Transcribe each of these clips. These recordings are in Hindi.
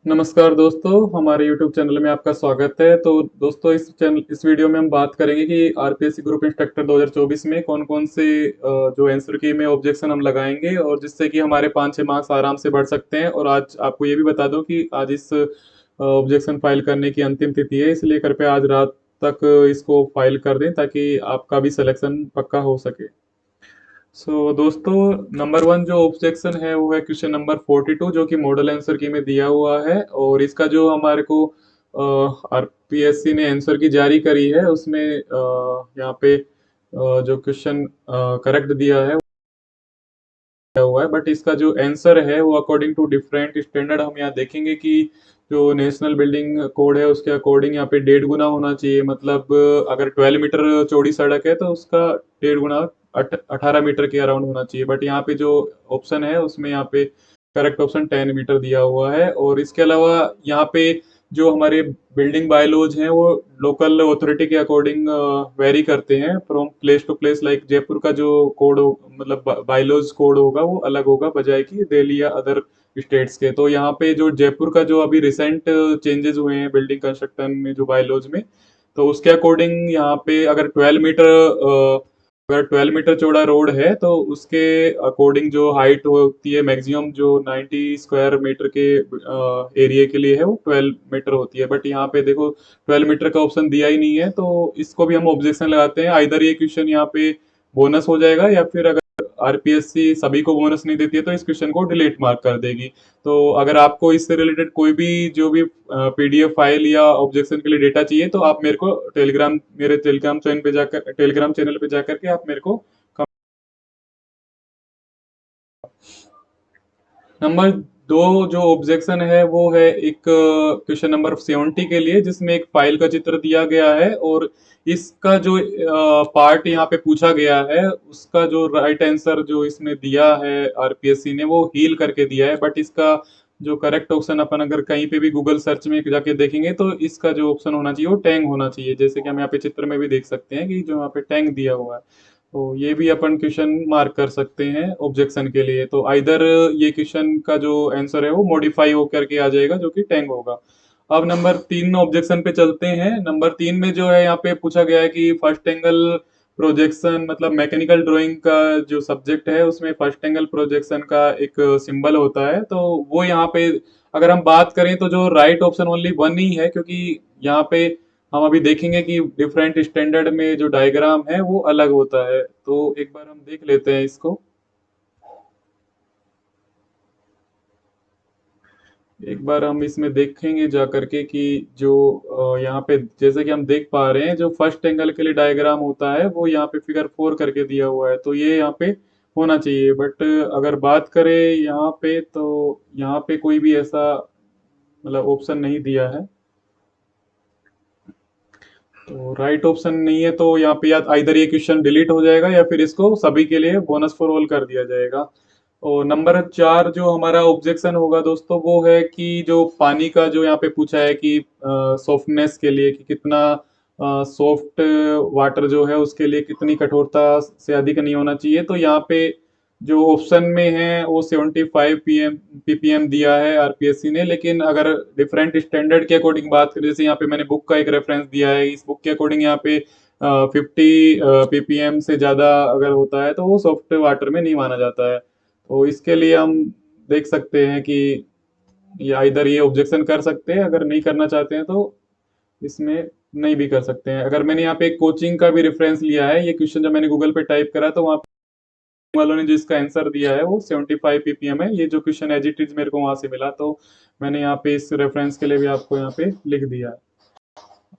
नमस्कार दोस्तों, हमारे YouTube चैनल में आपका स्वागत है। तो दोस्तों इस वीडियो में हम बात करेंगे कि आरपीएससी ग्रुप इंस्ट्रक्टर 2024 में कौन-कौन से जो आंसर की में ऑब्जेक्शन हम लगाएँगे और जिससे कि हमारे 5-6 मार्क्स आराम से बढ़ सकते हैं। और आज आपको ये भी बता दूँ कि आज इस ऑब्जेक्शन फाइल करने की अंतिम तिथि है, इसलिए कृपया आज रात तक इसको फाइल कर दें ताकि आपका भी सिलेक्शन पक्का हो सके। दोस्तों, नंबर 1 जो ऑब्जेक्शन है वो है क्वेश्चन नंबर 42 जो कि मॉडल आंसर की में दिया हुआ है। और इसका जो हमारे को आरपीएससी ने आंसर की जारी करी है उसमें यहाँ पे जो क्वेश्चन करेक्ट दिया हुआ है, बट इसका जो आंसर है वो अकॉर्डिंग टू डिफरेंट स्टैंडर्ड हम यहाँ देखेंगे कि जो नेशनल बिल्डिंग कोड है उसके अकॉर्डिंग यहाँ पे 1.5 गुना होना चाहिए। मतलब अगर 12 मीटर चौड़ी सड़क है तो उसका 1.5 गुना 18 मीटर के अराउंड होना चाहिए। बट यहाँ पे जो ऑप्शन है उसमें यहाँ पे करेक्ट ऑप्शन 10 मीटर दिया हुआ है। और इसके अलावा यहाँ पे जो हमारे बिल्डिंग बायलॉज हैं वो लोकल अथॉरिटी के अकॉर्डिंग वेरी करते हैं from place to place. Like Jaipur का जो कोड मतलब बायलॉज कोड होगा वो अलग होगा बजाय कि दिल्ली या अदर स्टेट्स के। तो यहाँ पे जो जयपुर का जो अभी रिसेंट चेंजेस हुए हैं बिल्डिंग कंस्ट्रक्शन में जो बायलॉज में, तो उसके अकॉर्डिंग यहाँ पे अगर 12 मीटर चौड़ा रोड है तो उसके अकॉर्डिंग जो हाइट होती है मैक्सिमम जो 90 स्क्वायर मीटर के एरिया के लिए है वो 12 मीटर होती है। बट यहाँ पे देखो 12 मीटर का ऑप्शन दिया ही नहीं है, तो इसको भी हम ऑब्जेक्शन लगाते हैं। आइदर ये क्वेश्चन यहाँ पे बोनस हो जाएगा या फिर अगर आरपीएससी सभी को बोनस नहीं देती है तो इस क्वेश्चन को डिलीट मार्क कर देगी। तो अगर आपको इससे रिलेटेड कोई भी जो भी पीडीएफ फाइल या ऑब्जेक्शन के लिए डेटा चाहिए तो आप मेरे टेलीग्राम चैनल पे जाकर के आप मेरे को नंबर 2 जो ऑब्जेक्शन है वो है एक क्वेश्चन नंबर 70 के लिए, जिसमें एक फाइल का चित्र दिया गया है और इसका जो पार्ट यहाँ पे पूछा गया है उसका जो राइट आंसर जो इसमें दिया है आरपीएससी ने वो हील करके दिया है। बट इसका जो करेक्ट ऑप्शन अपन अगर कहीं पे भी गूगल सर्च में जाके देखेंगे तो इसका जो ऑप्शन होना चाहिए वो टैंग होना चाहिए, जैसे कि हम यहाँ पे चित्र में भी देख सकते हैं कि जो यहाँ पे टैंग दिया हुआ है। तो ये भी अपन क्वेश्चन मार्क कर सकते हैं ऑब्जेक्शन के लिए। तो आइदर ये क्वेश्चन का जो आंसर है वो मॉडिफाई होकर के आ जाएगा जो कि टैंग होगा। अब नंबर 3 ऑब्जेक्शन पे चलते हैं। नंबर 3 में जो है यहाँ पे पूछा गया है कि फर्स्ट एंगल प्रोजेक्शन मतलब मैकेनिकल ड्राइंग का जो सब्जेक्ट है उसमें फर्स्ट एंगल प्रोजेक्शन का एक सिंबल होता है। तो वो यहाँ पे अगर हम बात करें तो जो राइट ऑप्शन ओनली 1 ही है, क्योंकि यहाँ पे हम अभी देखेंगे कि डिफरेंट स्टैंडर्ड में जो डायग्राम है वो अलग होता है। तो एक बार हम देख लेते हैं इसको। एक बार हम इसमें देखेंगे जा करके कि जो यहाँ पे जैसे कि हम देख पा रहे हैं जो फर्स्ट एंगल के लिए डायग्राम होता है वो यहाँ पे फिगर 4 करके दिया हुआ है, तो ये यहाँ पे होना चाहिए। बट अगर बात करें यहाँ पे तो यहाँ पे कोई भी ऐसा मतलब ऑप्शन नहीं दिया है। तो राइट ऑप्शन नहीं है तो यहाँ पे या आइदर ये क्वेश्चन डिलीट हो जाएगा या फिर इसको सभी के लिए बोनस फॉर ऑल कर दिया जाएगा। और नंबर 4 जो हमारा ऑब्जेक्शन होगा दोस्तों वो है कि जो पानी का जो यहाँ पे पूछा है कि सॉफ्टनेस के लिए कि कितना सॉफ्ट वाटर जो है उसके लिए कितनी कठोरता से अधिक नहीं होना चाहिए। तो यहाँ पे जो ऑप्शन में है वो 75 पीपीएम दिया है आरपीएससी ने, लेकिन अगर डिफरेंट स्टैंडर्ड के अकॉर्डिंग बात करें, जैसे यहाँ पे मैंने बुक का एक रेफरेंस दिया है, इस बुक के अकॉर्डिंग यहाँ पे 50 पीपीएम से ज्यादा अगर होता है तो वो सॉफ्ट वाटर में नहीं माना जाता है। तो इसके लिए हम देख सकते हैं कि या इधर ये ऑब्जेक्शन कर सकते हैं, अगर नहीं करना चाहते हैं तो इसमें नहीं भी कर सकते हैं। अगर मैंने यहाँ पे एक कोचिंग का भी रेफरेंस लिया है, ये क्वेश्चन जब मैंने गूगल पे टाइप करा तो वहाँ वालों ने जो इसका आंसर दिया है वो 75 पीपीएम है। ये जो क्वेश्चन एज इट इज मेरे को वहां से मिला, तो मैंने यहाँ पे इस रेफरेंस के लिए भी आपको यहाँ पे लिख दिया है।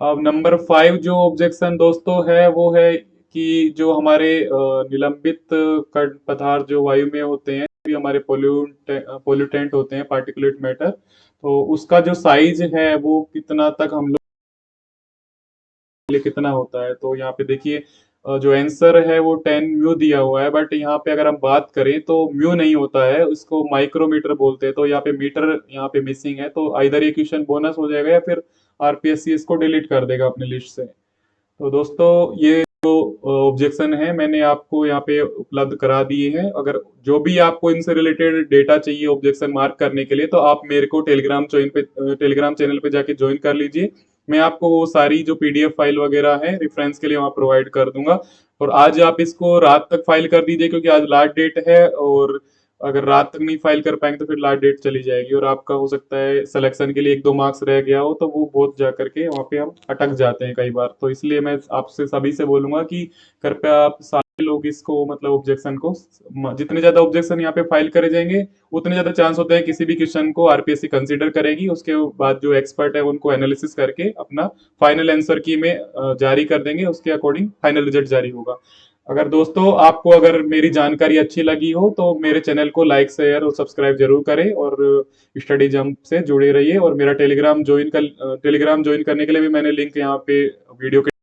अब नंबर 5 जो ऑब्जेक्शन दोस्तों है वो है कि जो हमारे निलंबित कण पदार्थ जो वायु में होते हैं भी हमारे पोल्यूटेंट होते हैं पार्टिकुलेट मैटर, तो उसका जो साइज है वो कितना तक हम लोग लिए कितना होता है। तो यहाँ पे देखिए जो आंसर है वो 10 म्यू दिया हुआ है, बट यहाँ पे अगर हम बात करें तो म्यू नहीं होता है, उसको माइक्रोमीटर बोलते हैं। तो यहाँ पे मीटर यहाँ पे मिसिंग है, तो आइदर ये क्वेश्चन बोनस हो जाएगा या फिर आरपीएससी इसको डिलीट कर देगा अपनी लिस्ट से। तो दोस्तों ये ऑब्जेक्शन है मैंने आपको यहाँ पे उपलब्ध करा दिए हैं। अगर जो भी आपको इनसे रिलेटेड डेटा चाहिए ऑब्जेक्शन मार्क करने के लिए, तो आप मेरे को टेलीग्राम चैनल पे जाके ज्वाइन कर लीजिए। मैं आपको वो सारी जो पीडीएफ फाइल वगैरह है रेफरेंस के लिए वहाँ प्रोवाइड कर दूंगा। और आज आप इसको रात तक फाइल कर दीजिए, क्योंकि आज लास्ट डेट है, और अगर रात तक नहीं फाइल कर पाएंगे तो फिर लास्ट डेट चली जाएगी, और आपका हो सकता है सिलेक्शन के लिए एक दो मार्क्स रह गया हो, तो वो बहुत जा करके वहाँ पे हम अटक जाते हैं कई बार। तो इसलिए मैं आपसे सभी से बोलूंगा कि कृपया आप सारे लोग इसको मतलब ऑब्जेक्शन को, जितने ज्यादा ऑब्जेक्शन यहाँ पे फाइल करे जाएंगे उतने ज्यादा चांस होते हैं किसी भी क्वेश्चन को आरपीएससी कंसीडर करेगी। उसके बाद जो एक्सपर्ट है उनको एनालिसिस करके अपना फाइनल आंसर की में जारी कर देंगे, उसके अकॉर्डिंग फाइनल रिजल्ट जारी होगा। अगर दोस्तों आपको अगर मेरी जानकारी अच्छी लगी हो तो मेरे चैनल को लाइक शेयर और सब्सक्राइब जरूर करें, और स्टडी जंप से जुड़े रहिए। और मेरा टेलीग्राम ज्वाइन करने के लिए भी मैंने लिंक यहाँ पे वीडियो के